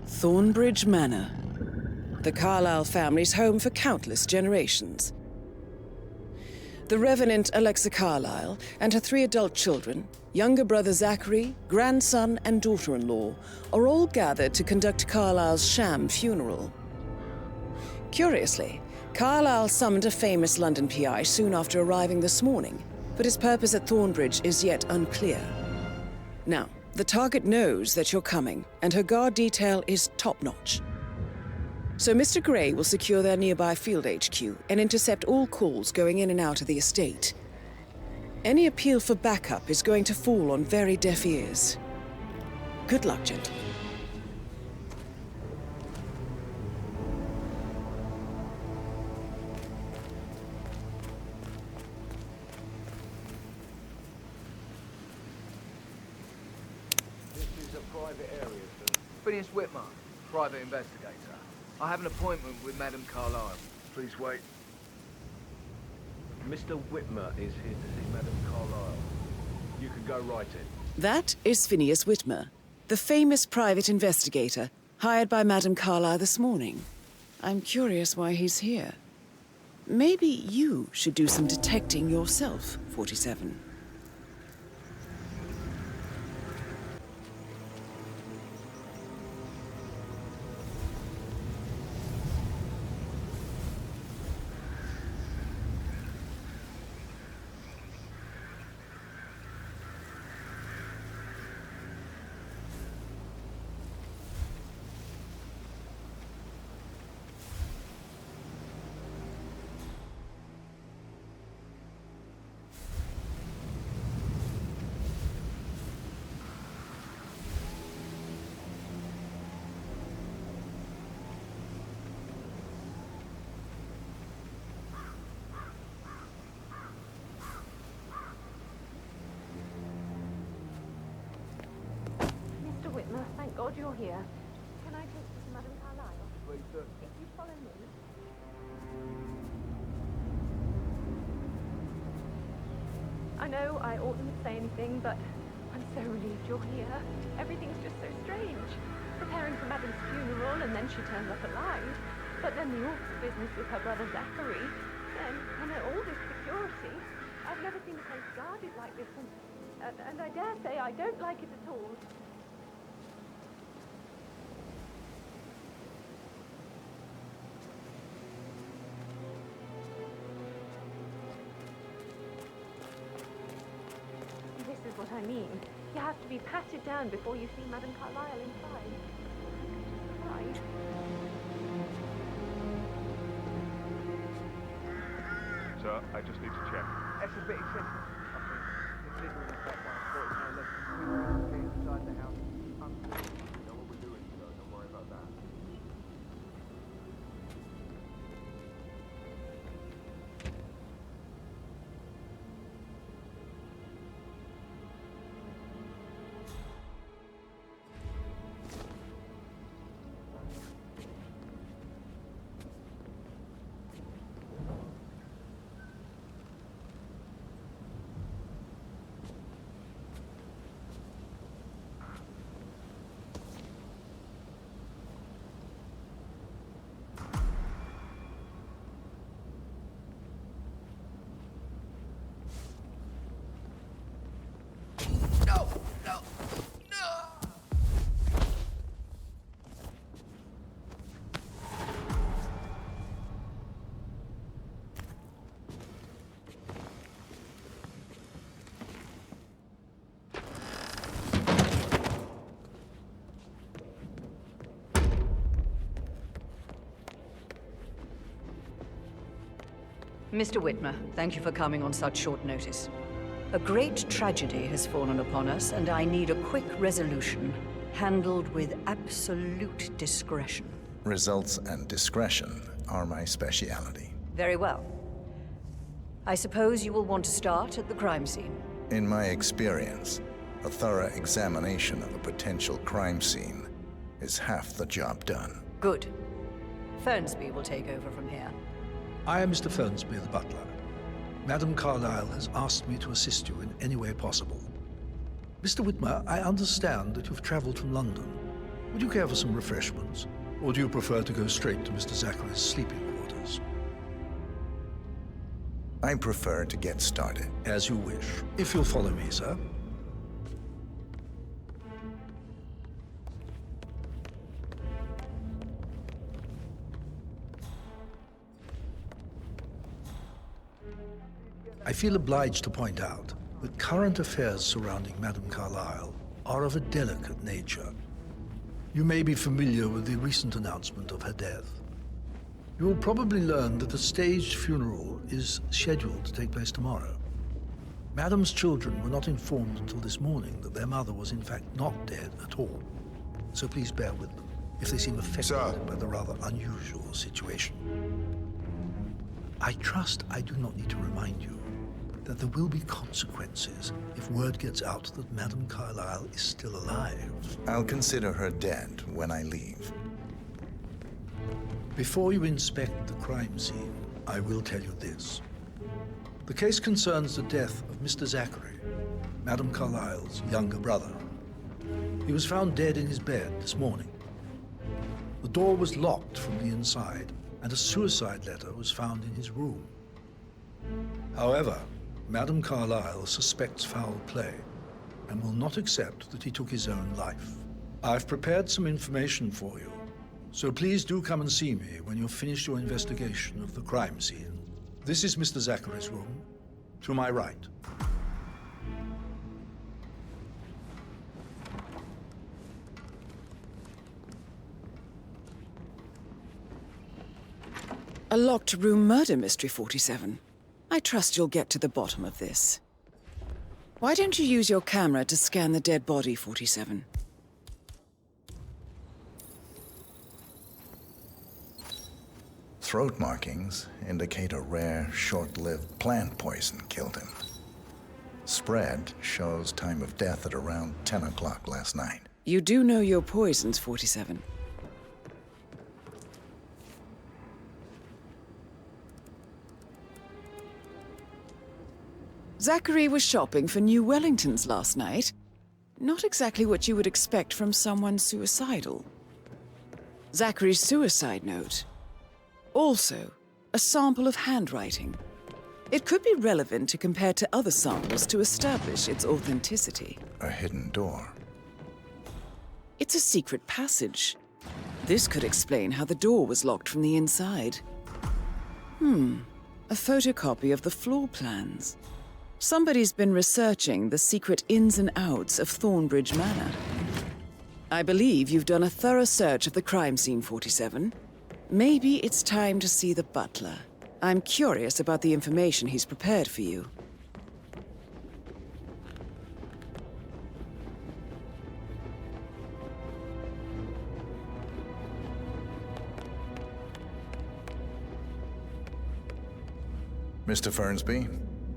Thornbridge Manor, the Carlisle family's home for countless generations. The Revenant Alexa Carlisle and her 3 adult children, younger brother Zachary, grandson and daughter-in-law, are all gathered to conduct Carlisle's sham funeral. Curiously, Carlisle summoned a famous London PI soon after arriving this morning, but his purpose at Thornbridge is yet unclear. Now, the target knows that you're coming, and her guard detail is top-notch. So Mr. Gray will secure their nearby field HQ and intercept all calls going in and out of the estate. Any appeal for backup is going to fall on very deaf ears. Good luck, gentlemen. This is a private area, sir. Phineas Whitmer, private investigator. I have an appointment with Madame Carlisle. Please wait. Mr. Whitmer is here to see Madame Carlisle. You can go right in. That is Phineas Whitmer, the famous private investigator hired by Madame Carlisle this morning. I'm curious why he's here. Maybe you should do some detecting yourself, 47. Thank God you're here. Can I talk to Madame Carlisle? Please, sir. If you follow me. I know I oughtn't to say anything, but I'm so relieved you're here. Everything's just so strange. Preparing for Madame's funeral, and then she turns up alive. But then the awful business with her brother Zachary. And all this security. I've never seen a place guarded like this, and I dare say I don't like it at all. This is what I mean. You have to be patted down before you see Madame Carlisle inside. Right. Sir, I just need to check. That's a bit excessive. I think, considering the fact that I thought it's no less than 2 feet inside the house. You know what we're doing, so don't worry about that. Mr. Whitmer, thank you for coming on such short notice. A great tragedy has fallen upon us, and I need a quick resolution, handled with absolute discretion. Results and discretion are my speciality. Very well. I suppose you will want to start at the crime scene. In my experience, a thorough examination of a potential crime scene is half the job done. Good. Fernsby will take over from here. I am Mr. Fernsby, the butler. Madame Carlisle has asked me to assist you in any way possible. Mr. Whitmer, I understand that you've traveled from London. Would you care for some refreshments? Or do you prefer to go straight to Mr. Zachary's sleeping quarters? I prefer to get started. As you wish. If you'll follow me, sir. I feel obliged to point out that current affairs surrounding Madame Carlyle are of a delicate nature. You may be familiar with the recent announcement of her death. You will probably learn that a staged funeral is scheduled to take place tomorrow. Madame's children were not informed until this morning that their mother was in fact not dead at all. So please bear with them if they seem affected by the rather unusual situation. I trust I do not need to remind you that there will be consequences if word gets out that Madame Carlyle is still alive. I'll consider her dead when I leave. Before you inspect the crime scene, I will tell you this. The case concerns the death of Mr. Zachary, Madame Carlyle's younger brother. He was found dead in his bed this morning. The door was locked from the inside, and a suicide letter was found in his room. However, Madame Carlyle suspects foul play and will not accept that he took his own life. I've prepared some information for you, so please do come and see me when you've finished your investigation of the crime scene. This is Mr. Zachary's room, to my right. A locked room murder mystery, 47. I trust you'll get to the bottom of this. Why don't you use your camera to scan the dead body, 47? Throat markings indicate a rare, short-lived plant poison killed him. Spread shows time of death at around 10 o'clock last night. You do know your poisons, 47. Zachary was shopping for new Wellingtons last night. Not exactly what you would expect from someone suicidal. Zachary's suicide note. Also, a sample of handwriting. It could be relevant to compare to other samples to establish its authenticity. A hidden door. It's a secret passage. This could explain how the door was locked from the inside. A photocopy of the floor plans. Somebody's been researching the secret ins and outs of Thornbridge Manor. I believe you've done a thorough search of the crime scene, 47. Maybe it's time to see the butler. I'm curious about the information he's prepared for you. Mr. Fernsby,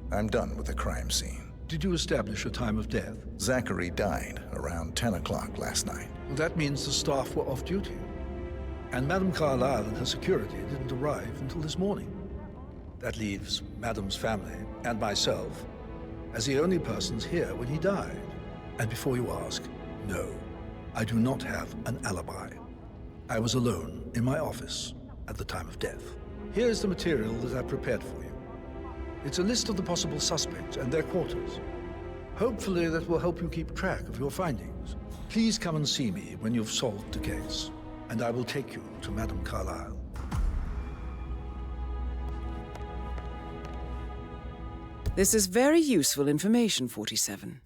I'm done with the crime scene. Did you establish a time of death? Zachary died around 10 o'clock last night. Well, that means the staff were off duty. And Madame Carlyle and her security didn't arrive until this morning. That leaves Madame's family and myself as the only persons here when he died. And before you ask, no, I do not have an alibi. I was alone in my office at the time of death. Here's the material that I've prepared for you. It's a list of the possible suspects and their quarters. Hopefully that will help you keep track of your findings. Please come and see me when you've solved the case, and I will take you to Madame Carlyle. This is very useful information, 47.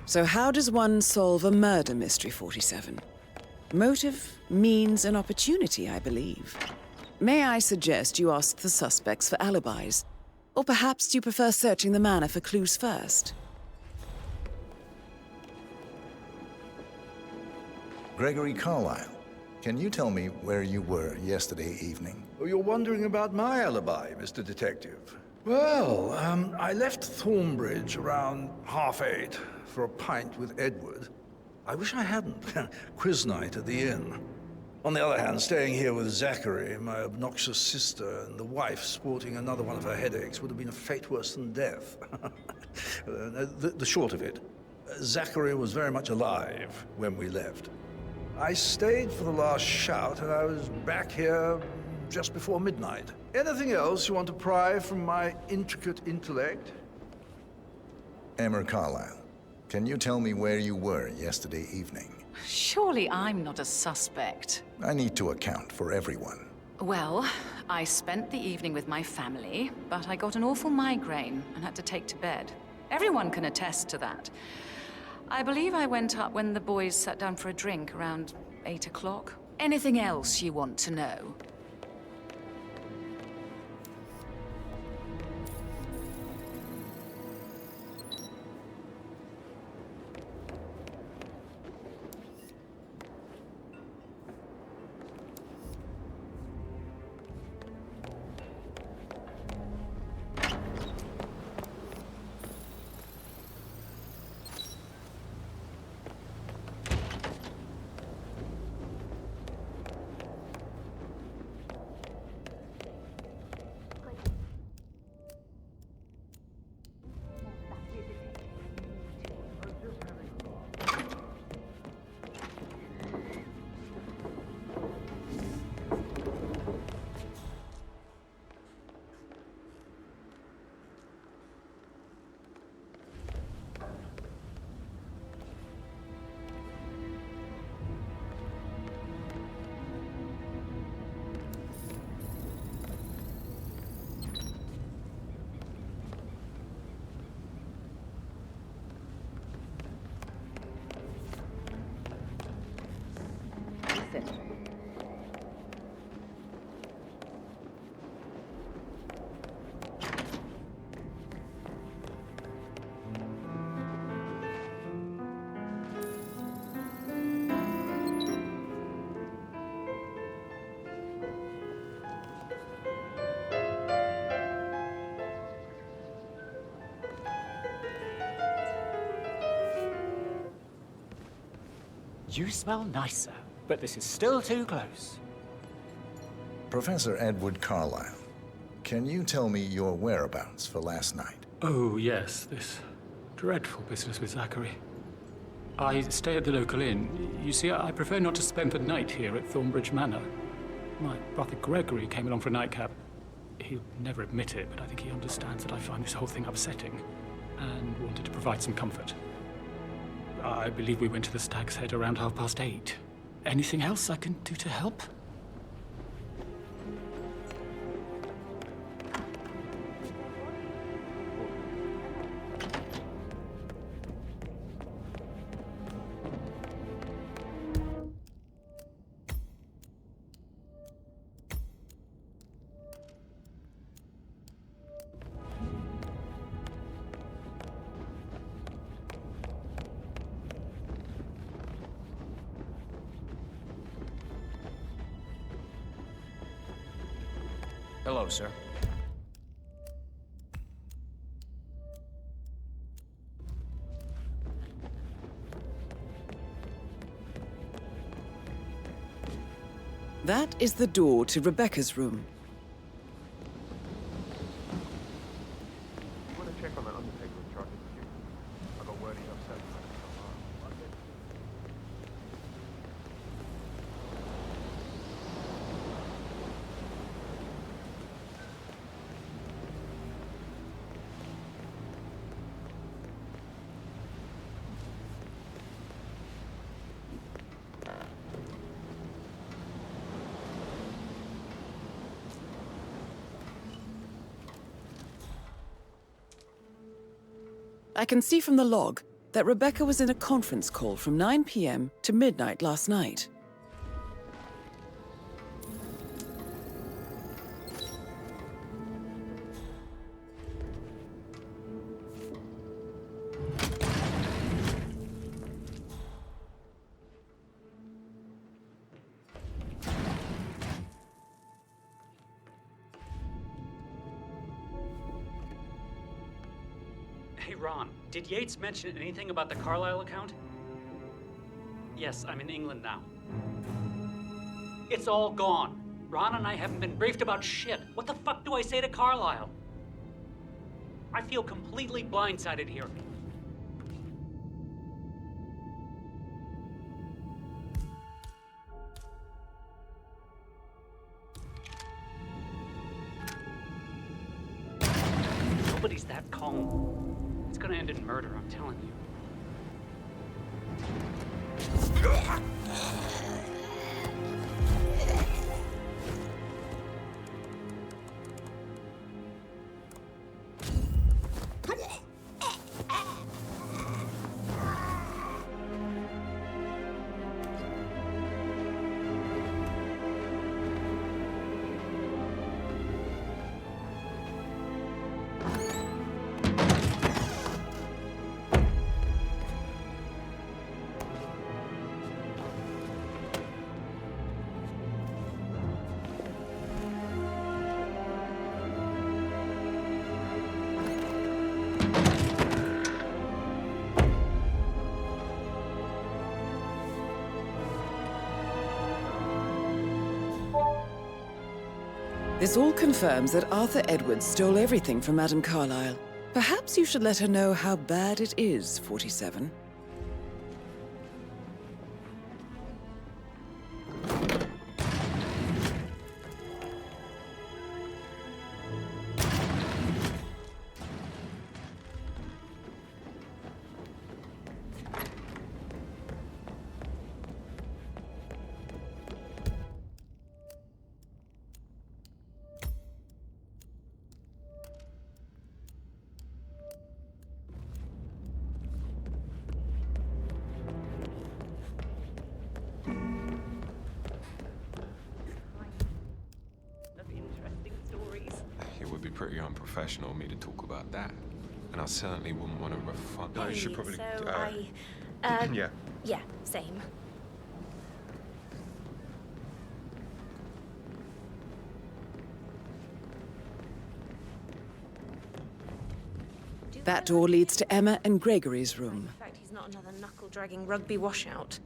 So how does one solve a murder mystery, 47? Motive, means, and opportunity, I believe. May I suggest you ask the suspects for alibis? Or perhaps you prefer searching the manor for clues first? Gregory Carlyle, can you tell me where you were yesterday evening? Oh, you're wondering about my alibi, Mr. Detective. Well, I left Thornbridge around 8:30 for a pint with Edward. I wish I hadn't. Quiz night at the inn. On the other hand, staying here with Zachary, my obnoxious sister, and the wife sporting another one of her headaches would have been a fate worse than death. The short of it, Zachary was very much alive when we left. I stayed for the last shout, and I was back here just before midnight. Anything else you want to pry from my intricate intellect? Emmer Carlyle, can you tell me where you were yesterday evening? Surely I'm not a suspect. I need to account for everyone. Well, I spent the evening with my family, but I got an awful migraine and had to take to bed. Everyone can attest to that. I believe I went up when the boys sat down for a drink around 8 o'clock. Anything else you want to know? You smell nicer, but this is still too close. Professor Edward Carlyle, can you tell me your whereabouts for last night? Oh, yes, this dreadful business with Zachary. I stay at the local inn. You see, I prefer not to spend the night here at Thornbridge Manor. My brother Gregory came along for a nightcap. He'll never admit it, but I think he understands that I find this whole thing upsetting and wanted to provide some comfort. I believe we went to the Stag's Head around 8:30. Anything else I can do to help? Hello, sir. That is the door to Rebecca's room. You want to check on that undertaker in charge of the queue? I got word he's upset with Madam Carlyle. I can see from the log that Rebecca was in a conference call from 9 p.m. to midnight last night. Hey, Ron, did Yates mention anything about the Carlyle account? Yes, I'm in England now. It's all gone. Ron and I haven't been briefed about shit. What the fuck do I say to Carlyle? I feel completely blindsided here. Nobody's that calm. It's gonna end in murder, I'm telling you. This all confirms that Arthur Edwards stole everything from Madame Carlyle. Perhaps you should let her know how bad it is, 47. Pretty unprofessional of me to talk about that, and I certainly wouldn't want to refund. No, you should probably. Yeah. Yeah, same. That door leads to Emma and Gregory's room. In fact, he's not another knuckle-dragging rugby washout.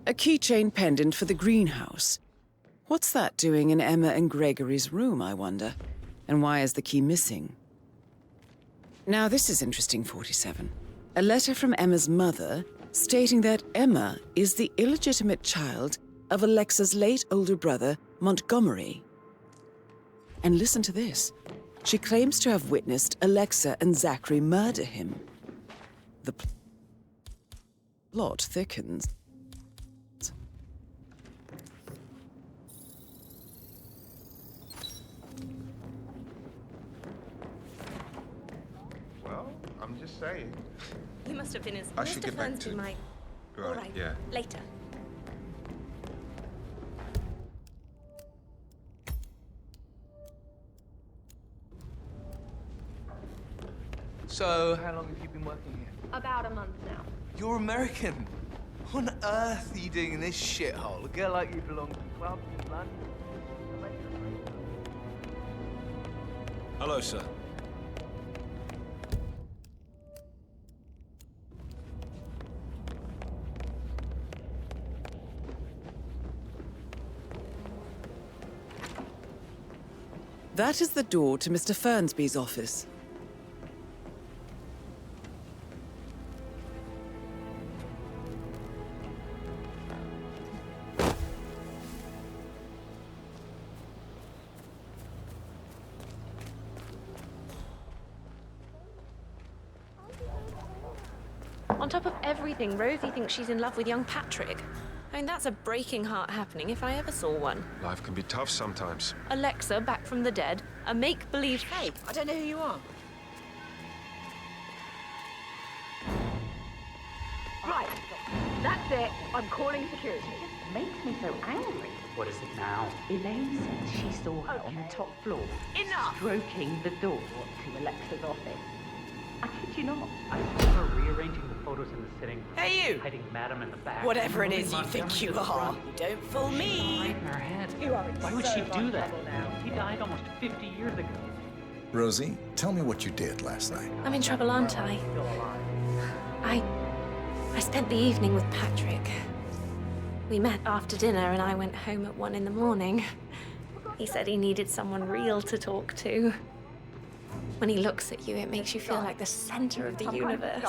A keychain pendant for the greenhouse. What's that doing in Emma and Gregory's room, I wonder? And why is the key missing? Now this is interesting, 47. A letter from Emma's mother stating that Emma is the illegitimate child of Alexa's late older brother, Montgomery. And listen to this. She claims to have witnessed Alexa and Zachary murder him. The plot thickens. I'm just saying. You must have been as I should get back to my... Right, All right, yeah. later. So, how long have you been working here? About a month now. You're American. What on earth are you doing in this shithole? A girl like you belongs to clubs in London. Hello, sir. That is the door to Mr. Fernsby's office. On top of everything, Rosie thinks she's in love with young Patrick. I mean, that's a breaking heart happening if I ever saw one. Life can be tough sometimes. Alexa, back from the dead, a make-believe... Hey, I don't know who you are. Right, that's it. I'm calling security. It makes me so angry. What is it now? Elaine says she saw her on the top floor, stroking the door to Alexa's office. I kid you not. I saw her rearranging the photos in the sitting room. Hey, you! Hiding Madam in the back. Whatever it moving is you think Montgomery you to the are, front. you don't fool She's me. right in her head. You are in Why would so she much do that? trouble now. He died almost 50 years ago. Rosie, tell me what you did last night. I'm in trouble, aren't I? I spent the evening with Patrick. We met after dinner and I went home at 1 in the morning. He said he needed someone real to talk to. When he looks at you, it makes you feel like the center of the universe.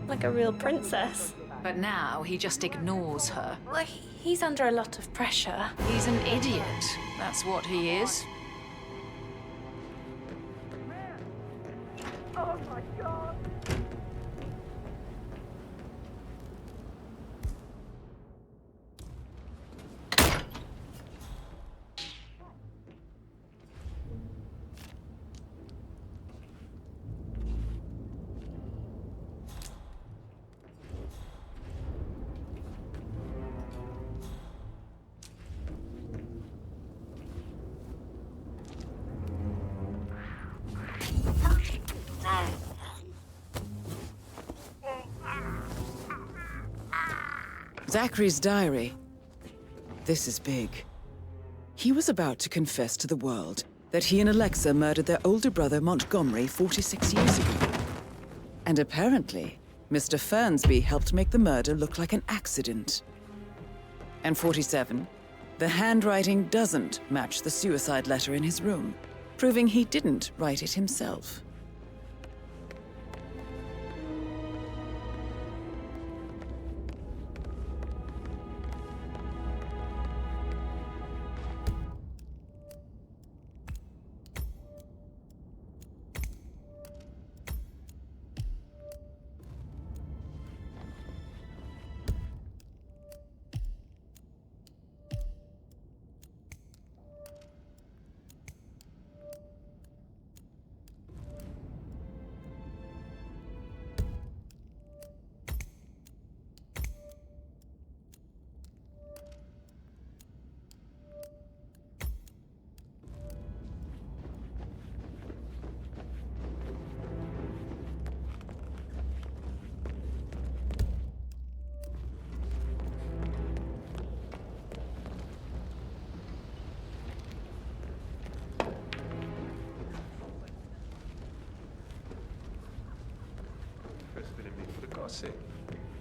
Like a real princess. But now he just ignores her. Well, he's under a lot of pressure. He's an idiot. That's what he is. Oh my God! Zachary's diary. This is big. He was about to confess to the world that he and Alexa murdered their older brother Montgomery 46 years ago. And apparently, Mr. Fernsby helped make the murder look like an accident. And 47, the handwriting doesn't match the suicide letter in his room, proving he didn't write it himself.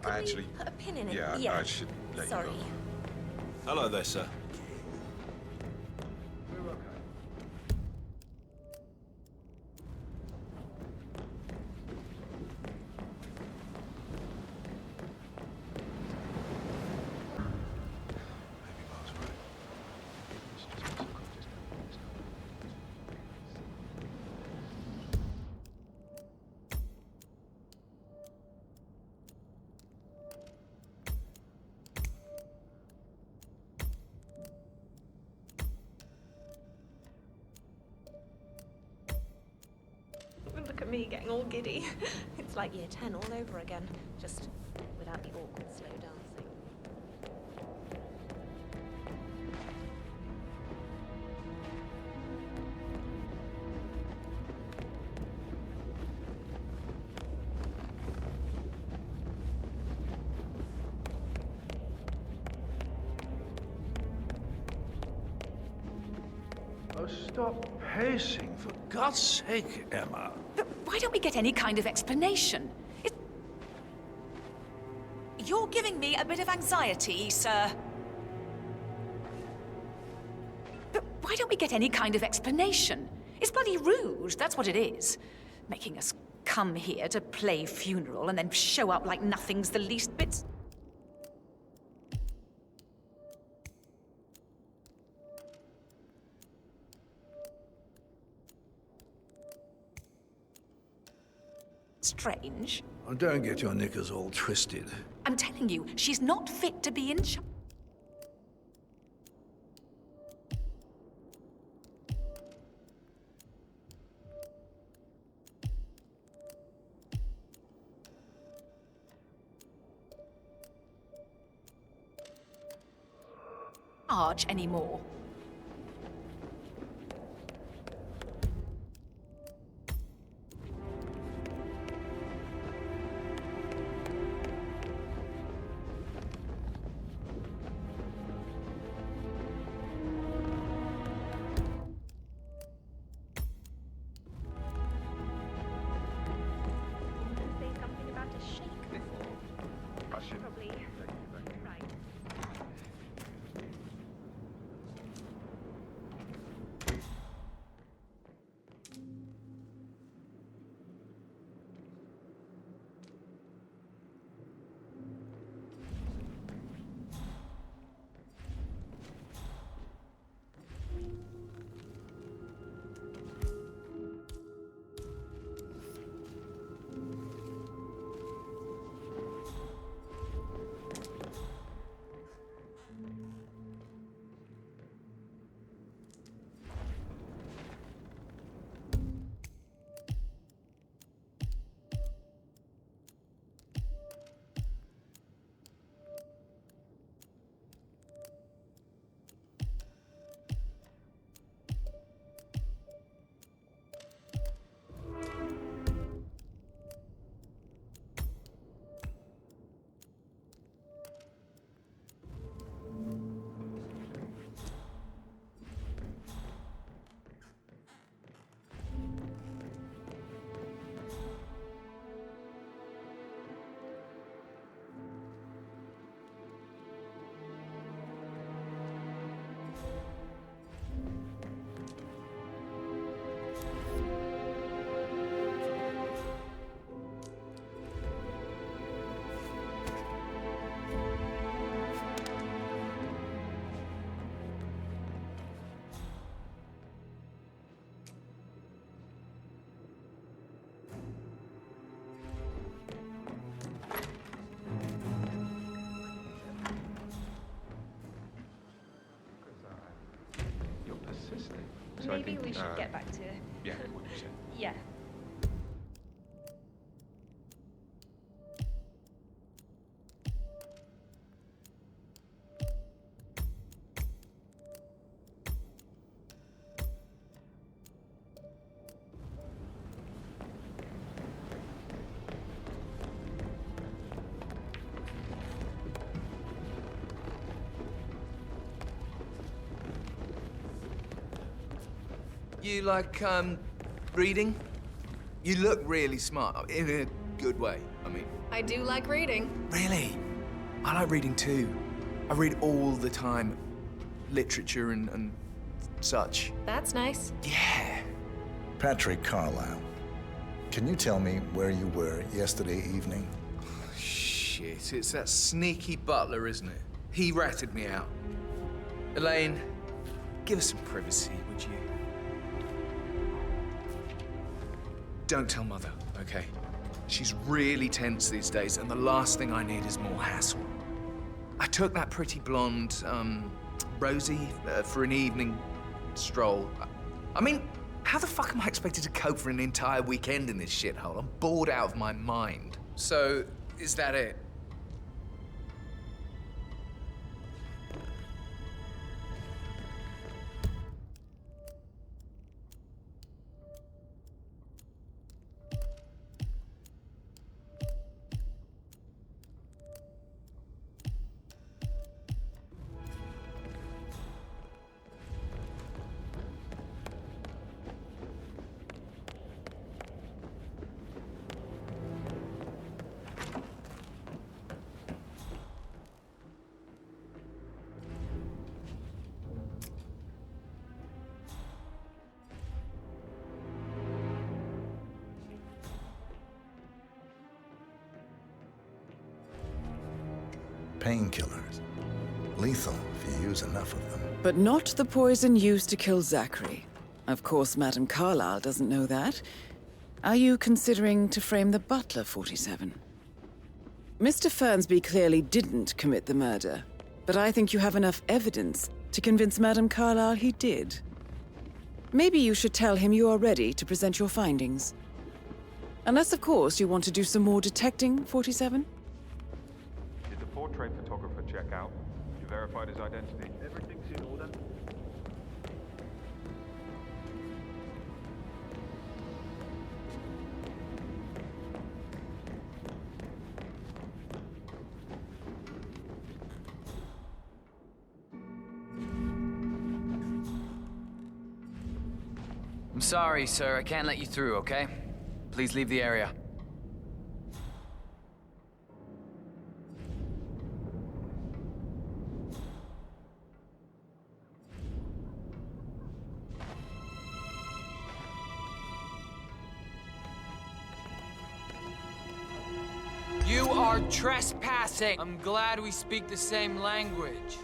I actually... Put a pin in it. Yeah, I should let Sorry. you go. Hello there, sir. Look at me getting all giddy. It's like year 10 all over again, just without the awkward slow dancing. Oh, stop pacing, for God's sake, Emma. But why don't we get any kind of explanation? You're giving me a bit of anxiety, sir. But why don't we get any kind of explanation? It's bloody rude, that's what it is. Making us come here to play funeral and then show up like nothing's the least bit... strange. Oh, don't get your knickers all twisted. I'm telling you, she's not fit to be in charge. charge anymore. So maybe we should get back to... Yeah, what you said. Yeah. You like, reading? You look really smart, in a good way, I mean. I do like reading. Really? I like reading too. I read all the time. Literature and such. That's nice. Yeah. Patrick Carlyle, can you tell me where you were yesterday evening? Shit, it's that sneaky butler, isn't it? He ratted me out. Elaine, give us some privacy, would you? Don't tell Mother, okay? She's really tense these days, and the last thing I need is more hassle. I took that pretty blonde, Rosie, for an evening stroll. I mean, how the fuck am I expected to cope for an entire weekend in this shithole? I'm bored out of my mind. So, is that it? Painkillers. Lethal if you use enough of them. But not the poison used to kill Zachary. Of course, Madame Carlyle doesn't know that. Are you considering to frame the butler, 47? Mr. Fernsby clearly didn't commit the murder, but I think you have enough evidence to convince Madame Carlyle he did. Maybe you should tell him you are ready to present your findings. Unless, of course, you want to do some more detecting, 47? Did the portrait photographer check out? You verified his identity? Everything seems Sorry, sir. I can't let you through, okay? Please leave the area. You are trespassing! I'm glad we speak the same language.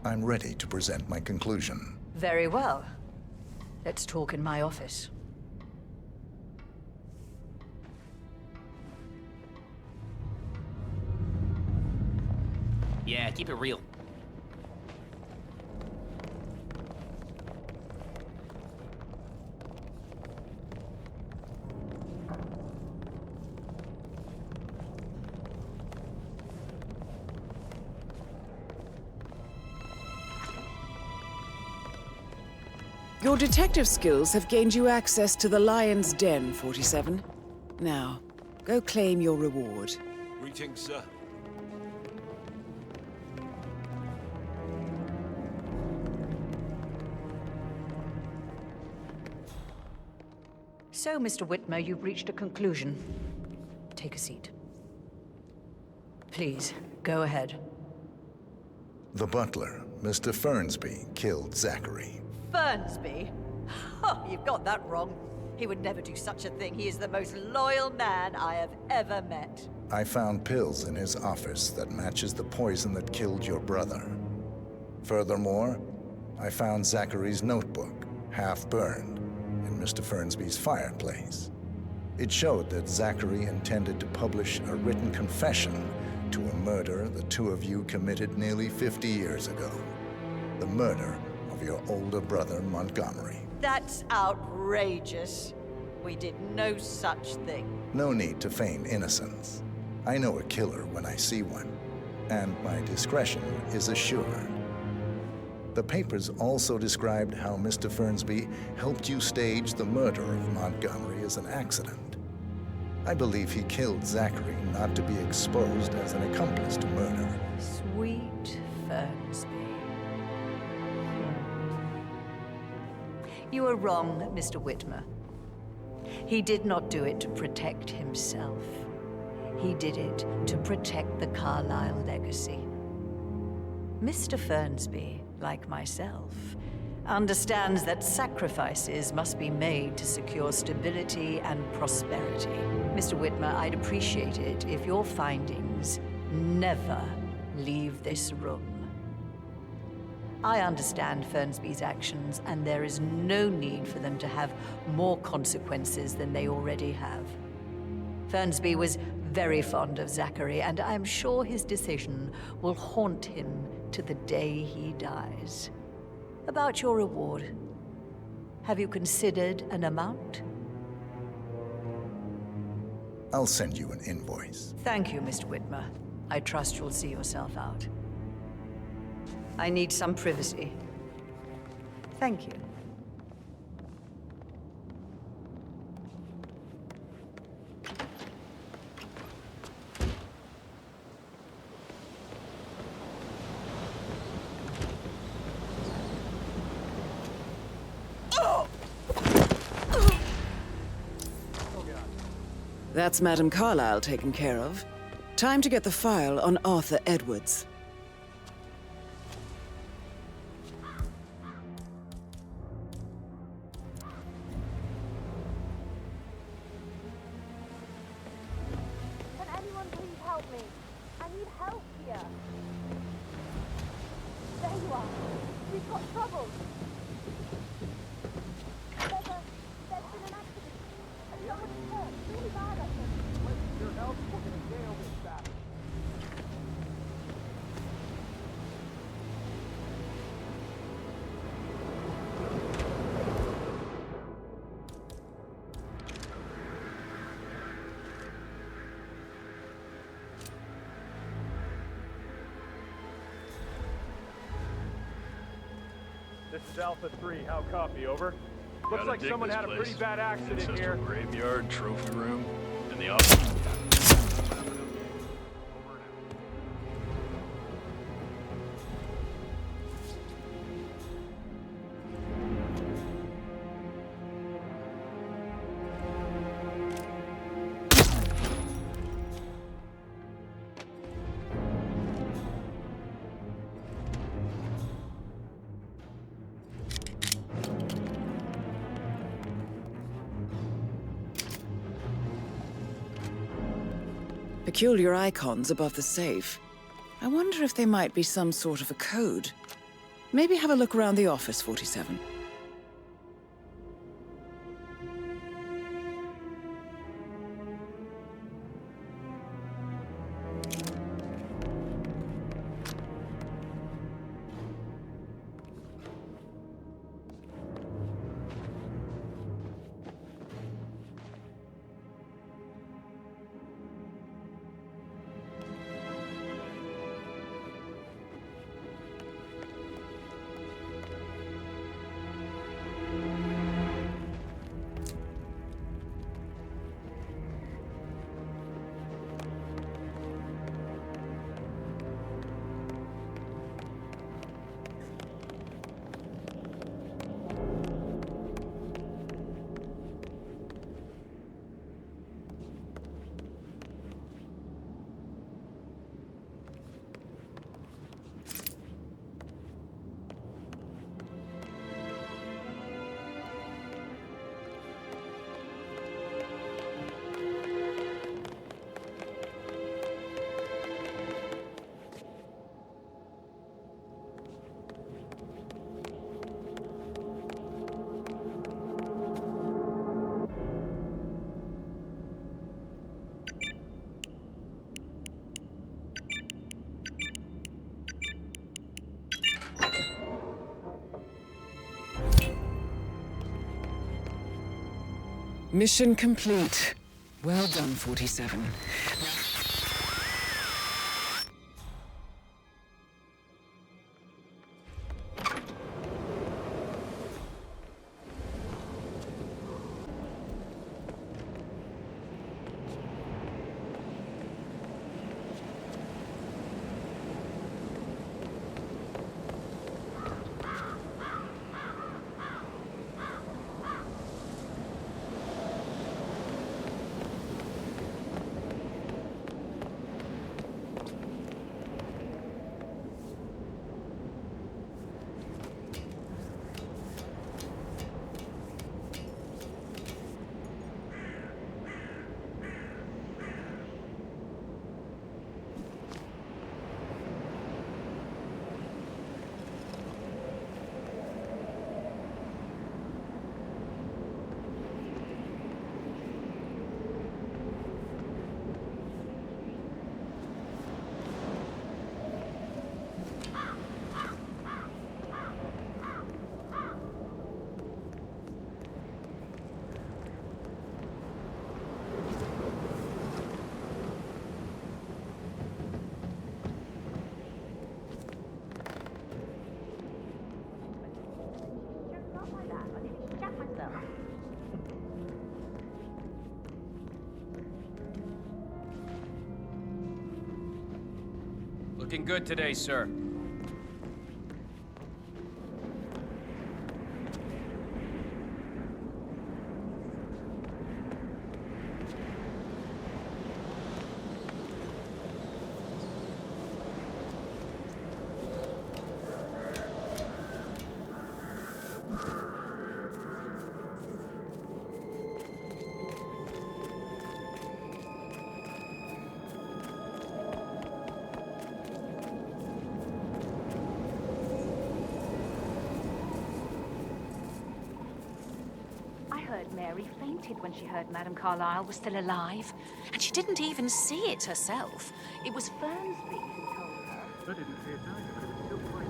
I'm ready to present my conclusion. Very well. Let's talk in my office. Yeah, keep it real. Your detective skills have gained you access to the Lion's Den, 47. Now, go claim your reward. Greetings, sir. So, Mr. Whitmer, you've reached a conclusion. Take a seat. Please, go ahead. The butler, Mr. Fernsby, killed Zachary. Fernsby? Oh, you've got that wrong. He would never do such a thing. He is the most loyal man I have ever met. I found pills in his office that matches the poison that killed your brother. Furthermore, I found Zachary's notebook, half burned, in Mr. Fernsby's fireplace. It showed that Zachary intended to publish a written confession to a murder the two of you committed nearly 50 years ago. The murder of your older brother, Montgomery. That's outrageous. We did no such thing. No need to feign innocence. I know a killer when I see one, and my discretion is assured. The papers also described how Mr. Fernsby helped you stage the murder of Montgomery as an accident. I believe he killed Zachary not to be exposed as an accomplice to murder. Sweet Fernsby. You are wrong, Mr. Whitmer. He did not do it to protect himself. He did it to protect the Carlyle legacy. Mr. Fernsby, like myself, understands that sacrifices must be made to secure stability and prosperity. Mr. Whitmer, I'd appreciate it if your findings never leave this room. I understand Fernsby's actions, and there is no need for them to have more consequences than they already have. Fernsby was very fond of Zachary, and I'm sure his decision will haunt him to the day he dies. About your reward, have you considered an amount? I'll send you an invoice. Thank you, Mr. Whitmer. I trust you'll see yourself out. I need some privacy. Thank you. That's Madame Carlyle taken care of. Time to get the file on Arthur Edwards. Can anyone please help me? I need help here. There you are. We've got trouble. There's been an accident. And someone is hurt. Really bad, I think. With your help, we're gonna nail this back. this is Alpha 3. How copy? Over. Looks Gotta like dig someone this had a place. pretty bad accident Ancestral here. graveyard, trophy room, and the office. Peculiar icons above the safe. I wonder if they might be some sort of a code. Maybe have a look around the office, 47. Mission complete. Well done, 47. Looking good today, sir. Mary fainted when she heard Madame Carlyle was still alive. And she didn't even see it herself. It was Fernsby who told her. I didn't see it either, but it was still quite...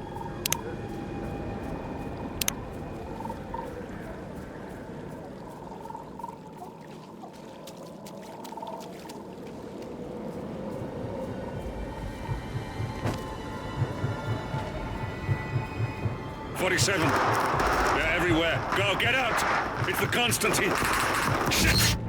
47. They're everywhere. Go, get out! It's the Constantine. Shit!